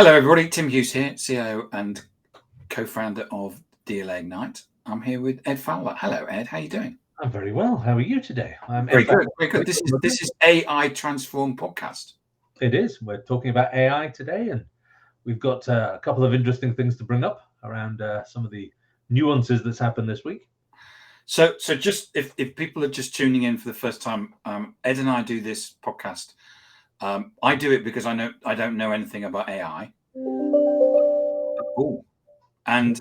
Hello, everybody. Tim Hughes here, CEO and co-founder of DLA Ignite. I'm here with Ed Fowler. Hello, Ed. How are you doing? I'm very well. How are you today? I'm Very Ed good. Fowler. Very good. This is AI Transform podcast. It is. We're talking about AI today, and we've got a couple of interesting things to bring up around some of the nuances that's happened this week. So just if people are just tuning in for the first time, Ed and I do this podcast. I do it because I don't know anything about AI. Oh, and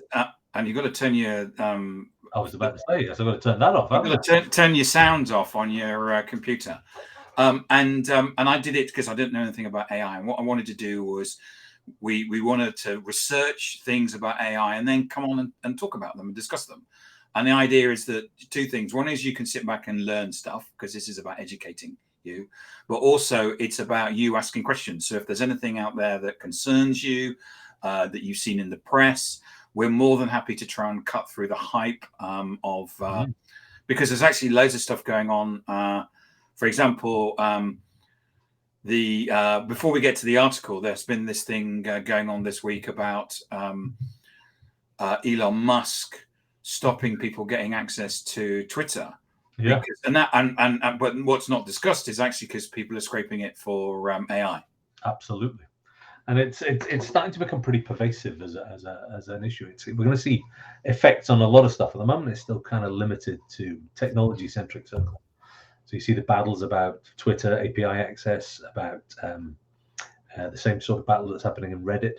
you've got to turn your I was about to say, yes, I've got to turn that off. you've got to turn your sounds off on your computer. And I did it because I didn't know anything about AI. And what I wanted to do was we wanted to research things about AI and then come on and talk about them and discuss them. And the idea is that two things. One is you can sit back and learn stuff because this is about educating you, but also it's about you asking questions. So if there's anything out there that concerns you, that you've seen in the press, we're more than happy to try and cut through the hype because there's actually loads of stuff going on. For example, before we get to the article, there's been this thing going on this week about Elon Musk stopping people getting access to Twitter. Yeah. But what's not discussed is actually because people are scraping it for AI. Absolutely. And it's starting to become pretty pervasive as an issue. We're going to see effects on a lot of stuff. At the moment, it's still kind of limited to technology-centric circles. So you see the battles about Twitter, API access, about the same sort of battle that's happening in Reddit.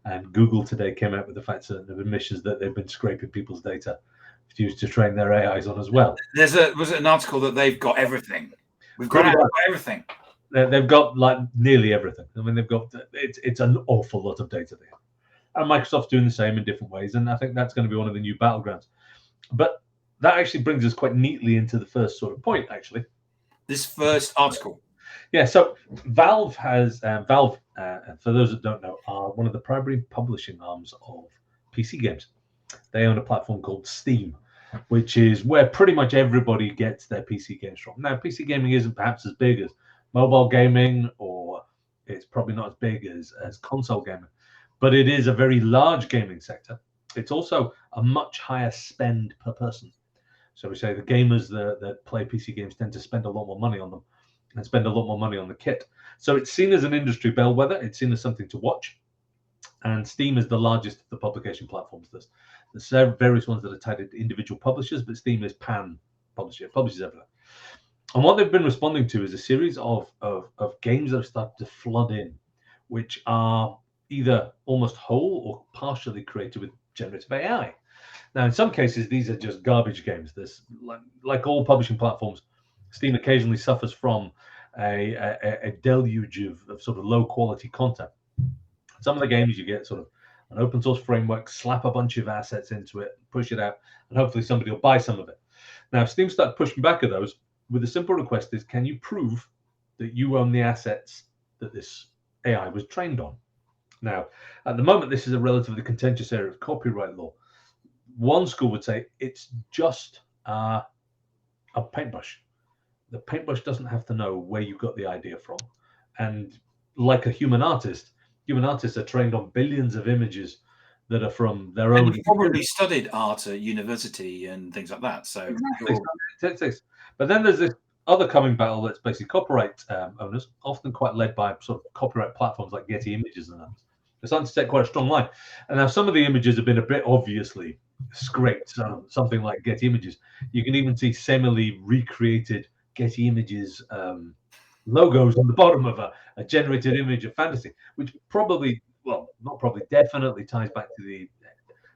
And Google today came out with the fact that the admissions that they've been scraping people's data used to train their AIs on as well. Was it an article that they've got everything? We've got everything. They've got like nearly everything. I mean, they've got it's an awful lot of data there. And Microsoft's doing the same in different ways. And I think that's going to be one of the new battlegrounds. But that actually brings us quite neatly into the first sort of point, actually. This first article. Yeah, so Valve has for those that don't know, are one of the primary publishing arms of PC games. They own a platform called Steam, which is where pretty much everybody gets their PC games from. Now, PC gaming isn't perhaps as big as mobile gaming, or it's probably not as big as console gaming, but it is a very large gaming sector. It's also a much higher spend per person. So we say the gamers that play PC games tend to spend a lot more money on them and spend a lot more money on the kit. So it's seen as an industry bellwether. It's seen as something to watch. And Steam is the largest of the publication platforms. There's various ones that are tied to individual publishers, but Steam is pan publisher. It publishes everything. And what they've been responding to is a series of games that have started to flood in, which are either almost whole or partially created with generative AI. Now, in some cases, these are just garbage games. There's like all publishing platforms, Steam occasionally suffers from a deluge of sort of low quality content. Some of the games you get sort of an open source framework, slap a bunch of assets into it, push it out, and hopefully somebody will buy some of it. Now, Steam started pushing back at those with a simple request is, can you prove that you own the assets that this AI was trained on? Now, at the moment, this is a relatively contentious area of copyright law. One school would say it's just a paintbrush. The paintbrush doesn't have to know where you got the idea from. And like a human artists are trained on billions of images that are from their own. You've probably studied art at university and things like that. So, exactly. But then there's this other coming battle that's basically copyright owners, often quite led by sort of copyright platforms like Getty Images and others. They're starting to set quite a strong line. And now some of the images have been a bit obviously scraped. So something like Getty Images, you can even see semi recreated Getty Images logos on the bottom of a generated image of fantasy, which definitely ties back to the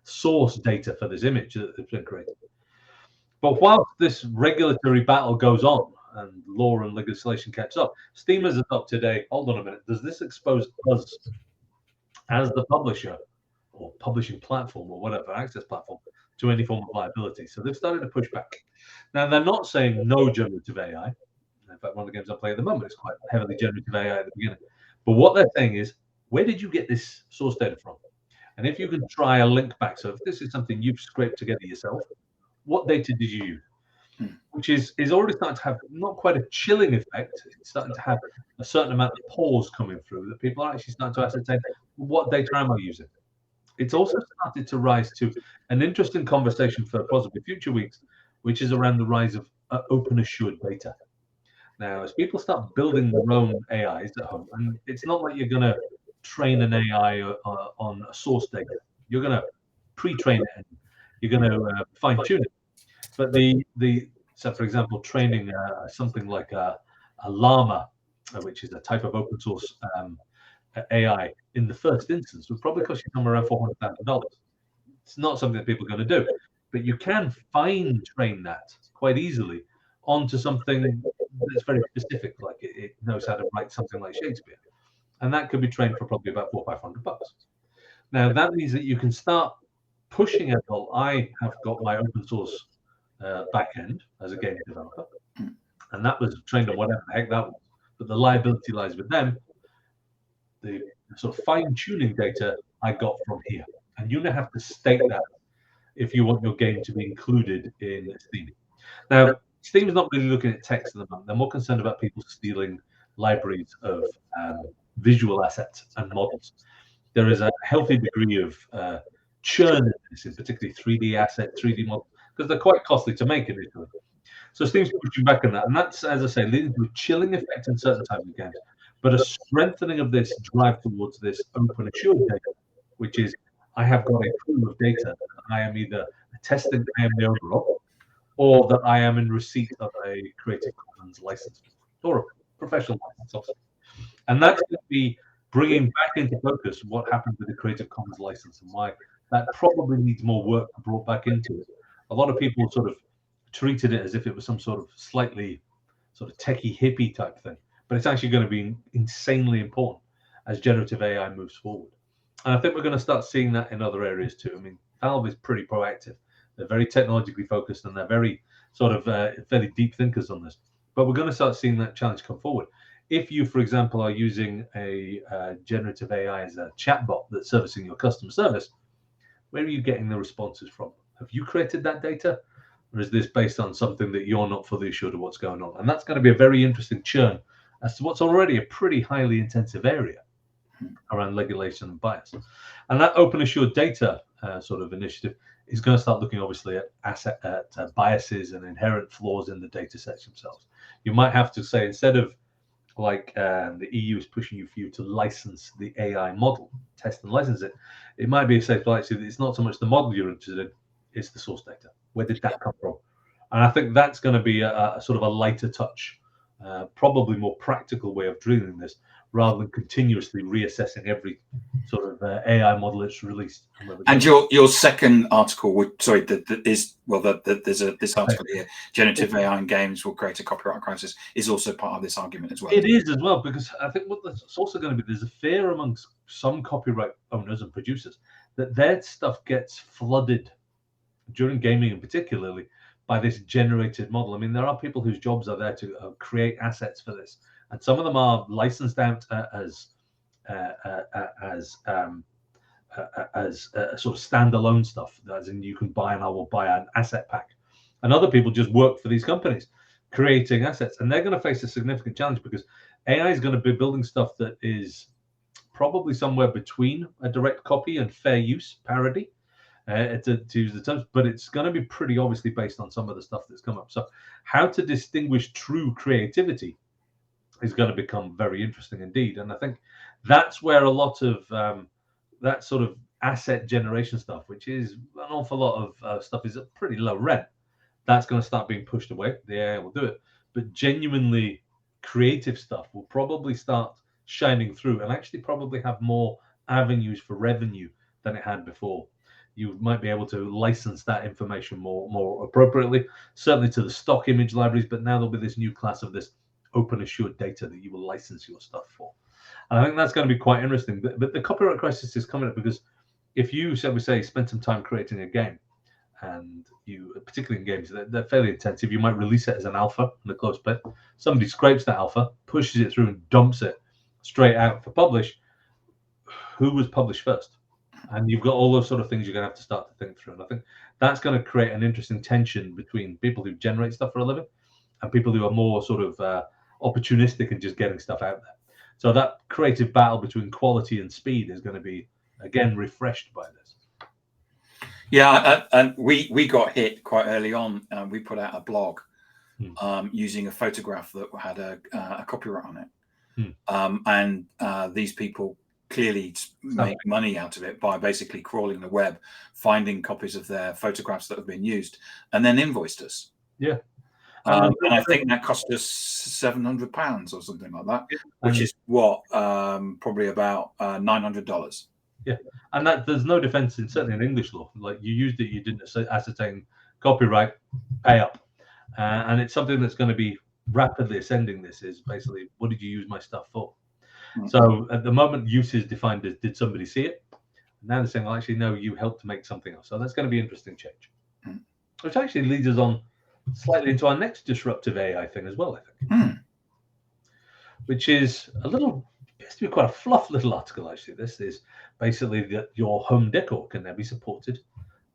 source data for this image that's been created. But while this regulatory battle goes on and law and legislation catch up, Steam has adopted hold on a minute, does this expose us as the publisher or publishing platform or whatever, access platform, to any form of liability? So they've started to push back. Now, they're not saying no generative AI. In fact, one of the games I play at the moment is quite heavily generative AI at the beginning. But what they're saying is, where did you get this source data from? And if you can try a link back, so if this is something you've scraped together yourself, what data did you use? Which is already starting to have not quite a chilling effect. It's starting to have a certain amount of pause coming through that people are actually starting to ascertain, what data am I using? It's also started to rise to an interesting conversation for possibly future weeks, which is around the rise of open assured data. Now, as people start building their own AIs at home, and it's not like you're going to train an AI on a source data. You're going to pre-train it and you're going to fine-tune it. But so for example, training something like a llama, which is a type of open source AI, in the first instance would probably cost you somewhere around $400,000. It's not something that people are going to do, but you can fine train that quite easily onto something that's very specific, like it knows how to write something like Shakespeare, and that could be trained for probably about $400 or $500. Now that means that you can start pushing it. Well, I have got my open source backend as a game developer, and that was trained on whatever the heck that was. But the liability lies with them. The sort of fine-tuning data I got from here, and you now have to state that if you want your game to be included in Steam. Now, Steam is not really looking at text at the moment. They're more concerned about people stealing libraries of visual assets and models. There is a healthy degree of churn in this, in particularly 3D assets, 3D models, because they're quite costly to make initially. So Steam's pushing back on that, and that's, as I say, leading to a chilling effect in certain types of games, but a strengthening of this drive towards this open assured data, which is I have got a pool of data that I am either attesting I am the owner of, or that I am in receipt of a Creative Commons license or a professional license, obviously. And that's going to be bringing back into focus what happened with the Creative Commons license and why that probably needs more work brought back into it. A lot of people sort of treated it as if it was some sort of slightly sort of techie hippie type thing, but it's actually going to be insanely important as generative AI moves forward. And I think we're going to start seeing that in other areas too. I mean, Valve is pretty proactive. They're very technologically focused and they're very sort of fairly deep thinkers on this. But we're going to start seeing that challenge come forward. If you, for example, are using a generative AI as a chatbot that's servicing your customer service, where are you getting the responses from? Have you created that data? Or is this based on something that you're not fully assured of what's going on? And that's going to be a very interesting churn as to what's already a pretty highly intensive area around regulation and bias. And that open assured data sort of initiative is going to start looking obviously at biases and inherent flaws in the data sets themselves. You might have to say, instead of like the EU is pushing you for you to license the AI model, test and license it, it might be a safe license that it's not so much the model you're interested in, it's the source data. Where did that come from? And I think that's going to be a sort of a lighter touch, probably more practical way of doing this, rather than continuously reassessing every sort of AI model that's released. And your second article would there's this article here, generative AI in games will create a copyright crisis, is also part of this argument as well. It is as well, because I think what that's also going to be, there's a fear amongst some copyright owners and producers that their stuff gets flooded during gaming, and particularly by this generated model. I mean, there are people whose jobs are there to create assets for this, and some of them are licensed out as sort of standalone stuff, as in you can buy and I will buy an asset pack, and other people just work for these companies creating assets, and they're going to face a significant challenge because AI is going to be building stuff that is probably somewhere between a direct copy and fair use parody. To use the terms, but it's going to be pretty obviously based on some of the stuff that's come up. So how to distinguish true creativity is going to become very interesting indeed. And I think that's where a lot of that sort of asset generation stuff, which is an awful lot of stuff, is at pretty low rent. That's going to start being pushed away. The AI will do it. But genuinely creative stuff will probably start shining through and actually probably have more avenues for revenue than it had before. You might be able to license that information more appropriately, certainly to the stock image libraries, but now there'll be this new class of this open assured data that you will license your stuff for. And I think that's going to be quite interesting. But the copyright crisis is coming up because if you, shall we say, spend some time creating a game, and you, particularly in games, they're fairly intensive, you might release it as an alpha in a closed beta. Somebody scrapes that alpha, pushes it through and dumps it straight out for publish. Who was published first? And you've got all those sort of things you're going to have to start to think through. And I think that's going to create an interesting tension between people who generate stuff for a living and people who are more sort of opportunistic and just getting stuff out there. So that creative battle between quality and speed is going to be again refreshed by this. Yeah, and we got hit quite early on. We put out a blog using a photograph that had a copyright on it, and these people clearly make money out of it by basically crawling the web, finding copies of their photographs that have been used, and then invoiced us. Yeah. And I think that cost us £700 or something like that, which is what probably about $900. Yeah, and that there's no defense in certainly in English law. Like you used it, you didn't ascertain copyright, pay up, and it's something that's going to be rapidly ascending. This is basically, what did you use my stuff for? So at the moment, use is defined as did somebody see it. Now they're saying, well, actually, no, you helped to make something else. So that's going to be an interesting change, which actually leads us on slightly into our next disruptive AI thing as well, I think, which is a little, appears to be quite a fluff little article, actually. This is basically that your home decor can now be supported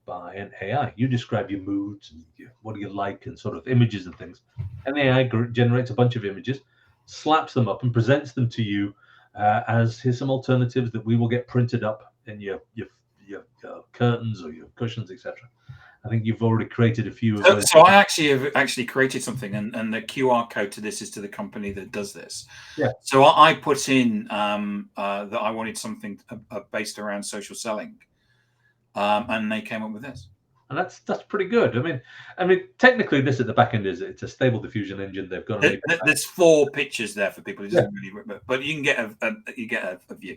by an AI. You describe your moods and what do you like and sort of images and things. And the AI generates a bunch of images, slaps them up and presents them to you as here's some alternatives that we will get printed up in your curtains or your cushions, etc. I think you've already created a few of those. So I have created something, and the QR code to this is to the company that does this. Yeah. So I put in that I wanted something based around social selling, and they came up with this. And that's pretty good. I mean, technically, this at the back end it's a stable diffusion engine. They've got. There's 4 pictures there for people who doesn't really, but you can get a view.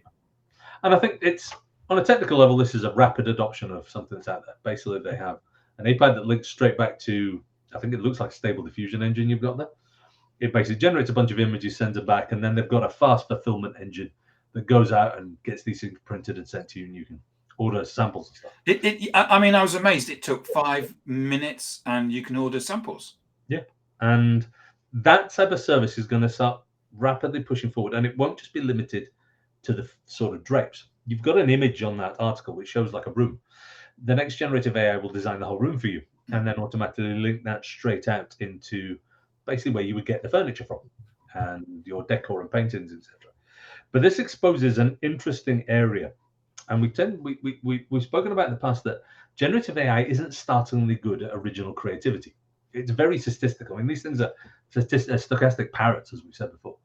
And I think it's on a technical level, this is a rapid adoption of something that's out there. Basically, they have an API that links straight back to, I think it looks like stable diffusion engine you've got there. It basically generates a bunch of images, sends it back, and then they've got a fast fulfillment engine that goes out and gets these things printed and sent to you, and you can order samples and stuff. I was amazed. It took 5 minutes, and you can order samples. Yeah, and that type of service is going to start rapidly pushing forward, and it won't just be limited to the sort of drapes. You've got an image on that article which shows like a room. The next generative AI will design the whole room for you, and then automatically link that straight out into basically where you would get the furniture from and your decor and paintings, etc. But this exposes an interesting area. And we've spoken about in the past that generative AI isn't startlingly good at original creativity. It's very statistical. I mean, these things are stochastic parrots, as we said before.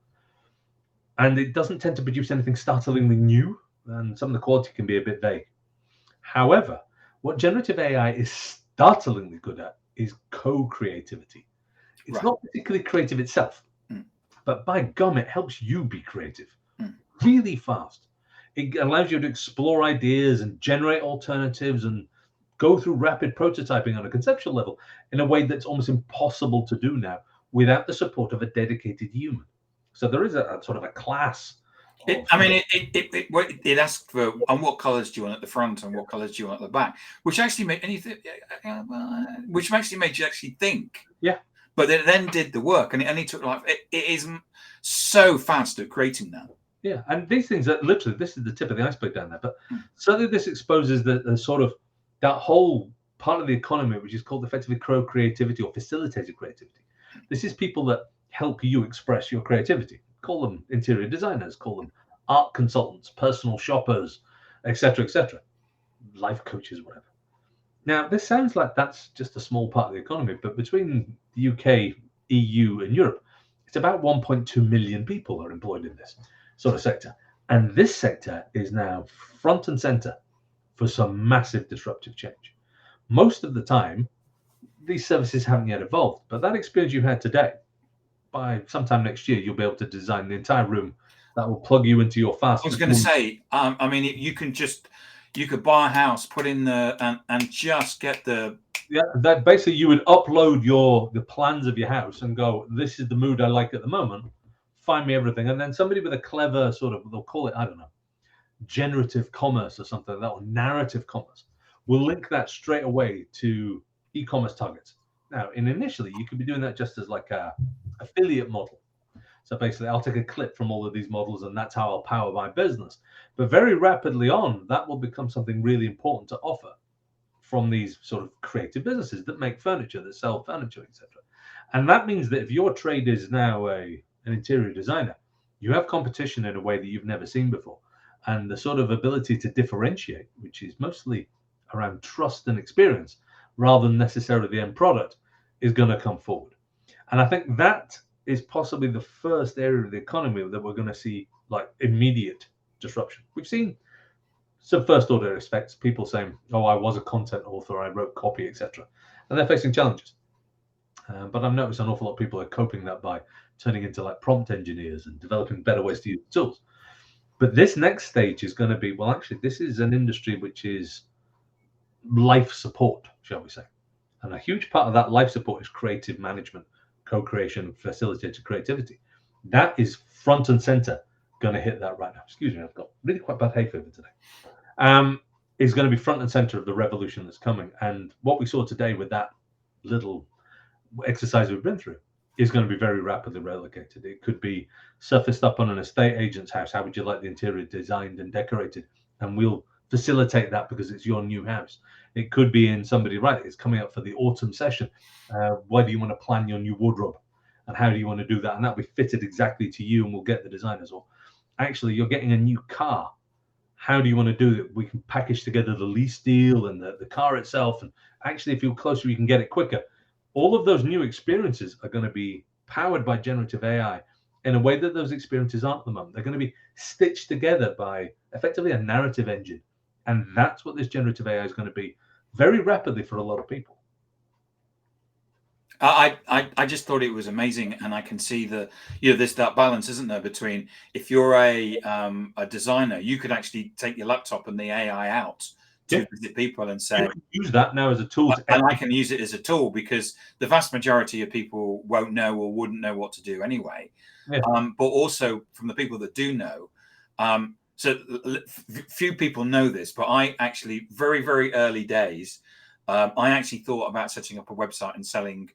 And it doesn't tend to produce anything startlingly new, and some of the quality can be a bit vague. However, what generative AI is startlingly good at is co-creativity. It's not particularly creative itself, but by gum, it helps you be creative really fast. It allows you to explore ideas and generate alternatives and go through rapid prototyping on a conceptual level in a way that's almost impossible to do now without the support of a dedicated human. So there is a sort of a class. It asks for, and what colours do you want at the front and what colours do you want at the back, which actually made you actually think. Yeah. But it then did the work, and it took it is so fast at creating that. Yeah, and these things are literally, this is the tip of the iceberg down there. But certainly this exposes the sort of that whole part of the economy, which is called effectively co-creativity or facilitated creativity. This is people that help you express your creativity. Call them interior designers, call them art consultants, personal shoppers, etc., life coaches, whatever. Now, this sounds like that's just a small part of the economy, but between the UK, EU, and Europe, it's about 1.2 million people are employed in this sort of sector. And this sector is now front and center for some massive disruptive change. Most of the time, these services haven't yet evolved, but that experience you had today, by sometime next year, you'll be able to design the entire room that will plug you into your fast. I was going to say, you could buy a house, put in and just get the. Yeah, that basically you would upload the plans of your house and go, this is the mood I like at the moment. Find me everything. And then somebody with a clever sort of, they'll call it, I don't know, generative commerce or something like that, or narrative commerce, will link that straight away to e-commerce targets. Now, initially, you could be doing that just as like a affiliate model. So basically, I'll take a clip from all of these models, and that's how I'll power my business. But very rapidly on, that will become something really important to offer from these sort of creative businesses that make furniture, that sell furniture, etc. And that means that if your trade is now an interior designer, you have competition in a way that you've never seen before. And the sort of ability to differentiate, which is mostly around trust and experience rather than necessarily the end product, is going to come forward. And I think that is possibly the first area of the economy that we're going to see like immediate disruption. We've seen some first order effects, people saying, oh, I was a content author, I wrote copy, etc. And they're facing challenges. But I've noticed an awful lot of people are coping that by turning into like prompt engineers and developing better ways to use tools. But this next stage is going to be, well, actually, this is an industry which is life support, shall we say. And a huge part of that life support is creative management, co-creation, facilitated creativity. That is front and center going to hit that right now. Excuse me, I've got really quite bad hay fever today. Is going to be front and center of the revolution that's coming. And what we saw today with that little exercise we've been through is going to be very rapidly replicated. It could be surfaced up on an estate agent's house. How would you like the interior designed and decorated? And we'll facilitate that because it's your new house. It could be in somebody, right, it's coming up for the autumn session. Why do you want to plan your new wardrobe? And how do you want to do that? And that'll be fitted exactly to you, and we'll get the designers. Or actually, you're getting a new car. How do you want to do it? We can package together the lease deal and the car itself. And actually, if you're closer, you can get it quicker. All of those new experiences are going to be powered by generative AI in a way that those experiences aren't at the moment. They're going to be stitched together by effectively a narrative engine. And that's what this generative AI is going to be very rapidly for a lot of people. I just thought it was amazing, and I can see there's that balance, isn't there, between if you're a designer, you could actually take your laptop and the AI out to visit people and say, you can use that now as a tool, and I can use it as a tool because the vast majority of people won't know or wouldn't know what to do anyway. Yeah. But also from the people that do know, so few people know this, but I actually very, very early days, I actually thought about setting up a website and selling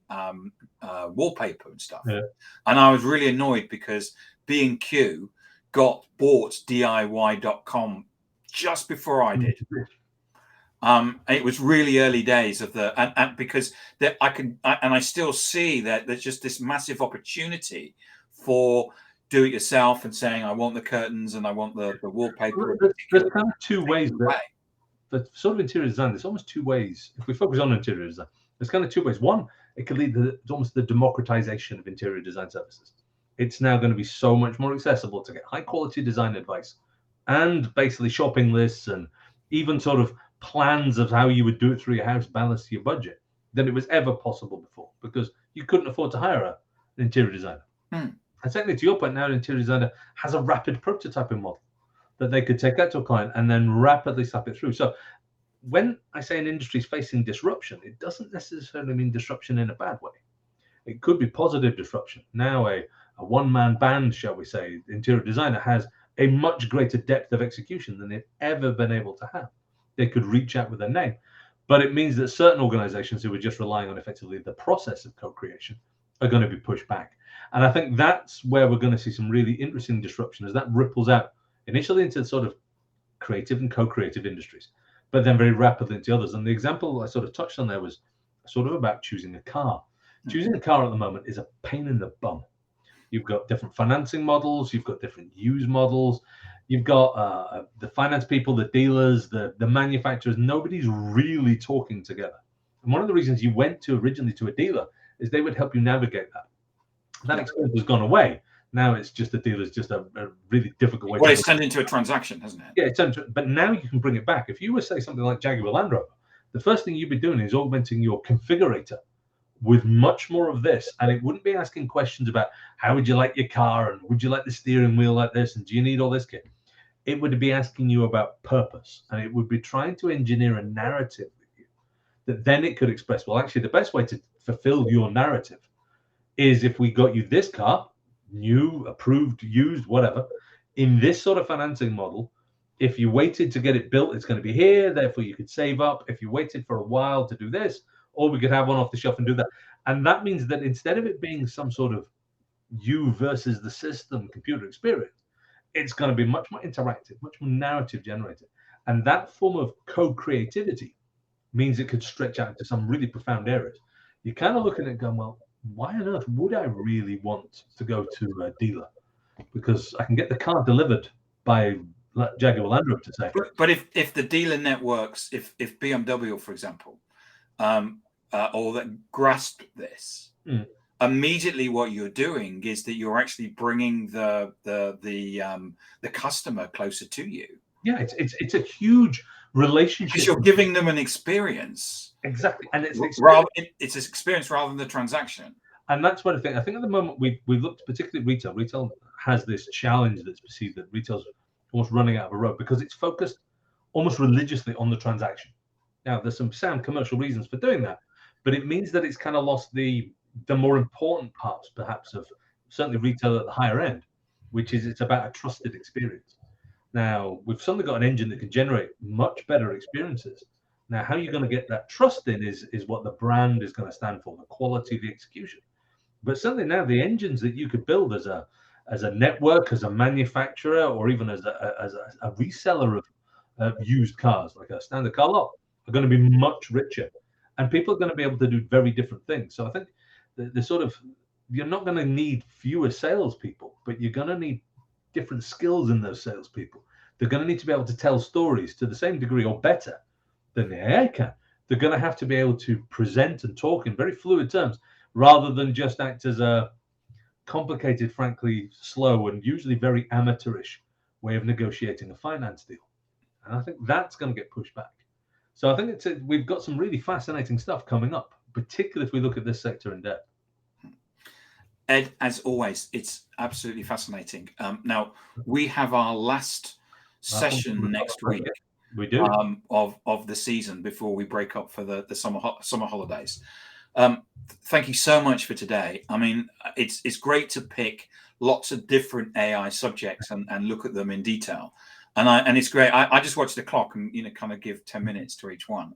wallpaper and stuff. Yeah. And I was really annoyed because B&Q bought DIY.com just before I did. It was really early days of and because I still see that there's just this massive opportunity for do it yourself and saying, I want the curtains and I want the wallpaper. There's kind of two ways the sort of interior design, there's almost two ways. If we focus on interior design, there's kind of two ways. One, it could lead to almost the democratization of interior design services. It's now going to be so much more accessible to get high quality design advice and basically shopping lists and even sort of plans of how you would do it through your house, balance to your budget, than it was ever possible before, because you couldn't afford to hire an interior designer. And secondly, to your point, now an interior designer has a rapid prototyping model that they could take out to a client and then rapidly slap it through. So when I say an industry is facing disruption, it doesn't necessarily mean disruption in a bad way. It could be positive disruption. Now a one-man band, shall we say, interior designer has a much greater depth of execution than they've ever been able to have. They could reach out with a name. But it means that certain organizations who were just relying on effectively the process of co-creation are going to be pushed back. And I think that's where we're going to see some really interesting disruption as that ripples out initially into sort of creative and co-creative industries, but then very rapidly into others. And the example I sort of touched on there was sort of about choosing a car. Choosing a car at the moment is a pain in the bum. You've got different financing models, you've got different use models, you've got the finance people, the dealers, the manufacturers. Nobody's really talking together. And one of the reasons you went originally to a dealer is they would help you navigate that. That experience has gone away. Now it's just the dealer's just a really difficult way. Well, it's turned into a transaction, hasn't it? Yeah, it's turned but now you can bring it back. If you were say something like Jaguar Land Rover, the first thing you'd be doing is augmenting your configurator with much more of this, and it wouldn't be asking questions about how would you like your car and would you like the steering wheel like this and do you need all this kit. It would be asking you about purpose, and it would be trying to engineer a narrative with you that then it could express. Well, actually, the best way to fulfill your narrative is if we got you this car, new, approved, used, whatever, in this sort of financing model. If you waited to get it built, it's going to be here. Therefore, you could save up. If you waited for a while to do this, or we could have one off the shelf and do that. And that means that instead of it being some sort of you versus the system computer experience, it's going to be much more interactive, much more narrative generated. And that form of co-creativity means it could stretch out into some really profound areas. You're kind of looking at it going, well, why on earth would I really want to go to a dealer? because I can get the car delivered by Jaguar Land Rover to say. But if the dealer networks, if BMW, for example, or that grasp this, immediately what you're doing is that you're actually bringing the customer closer to you. Yeah, it's a huge relationship because you're giving them an experience. Exactly, and it's an it's an experience rather than the transaction. And that's what I think. I think at the moment we've looked particularly at retail. Retail has this challenge that's perceived that retail's almost running out of a road because it's focused almost religiously on the transaction. Now, there's some sound commercial reasons for doing that, but it means that it's kind of lost the more important parts, perhaps, of certainly retail at the higher end, which is it's about a trusted experience. Now, we've suddenly got an engine that can generate much better experiences. Now, how you're going to get that trust in is what the brand is going to stand for, the quality of the execution. But certainly now the engines that you could build as a network, as a manufacturer, or even as a reseller of used cars, like a standard car lot, are going to be much richer. And people are going to be able to do very different things. So I think the sort of, you're not going to need fewer salespeople, but you're going to need different skills in those salespeople. They're going to need to be able to tell stories to the same degree or better than the AI can. They're going to have to be able to present and talk in very fluid terms rather than just act as a complicated, frankly, slow and usually very amateurish way of negotiating a finance deal. And I think that's going to get pushed back. So I think we've got some really fascinating stuff coming up, particularly if we look at this sector in depth. Ed, as always, it's absolutely fascinating. Now, we have our last session next week. We do. Of the season before we break up for the summer holidays. Thank you so much for today. I mean, it's great to pick lots of different AI subjects and look at them in detail. And it's great. I just watch the clock and kind of give 10 minutes to each one.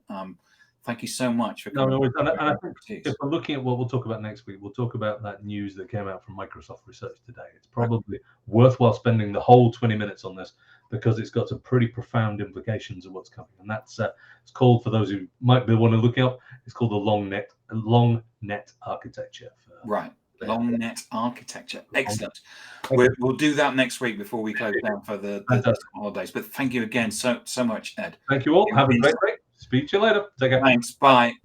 Thank you so much for coming. And I think if we're looking at what we'll talk about next week, we'll talk about that news that came out from Microsoft Research today. It's probably worthwhile spending the whole 20 minutes on this because it's got some pretty profound implications of what's coming. And that's it's called, for those who might be want to look up, it's called the long net architecture. Long net architecture. Excellent. We'll do that next week before we close down for the holidays. But thank you again so much, Ed. Thank you all. Have a great week. Speak to you later. Take care. Thanks. Bye.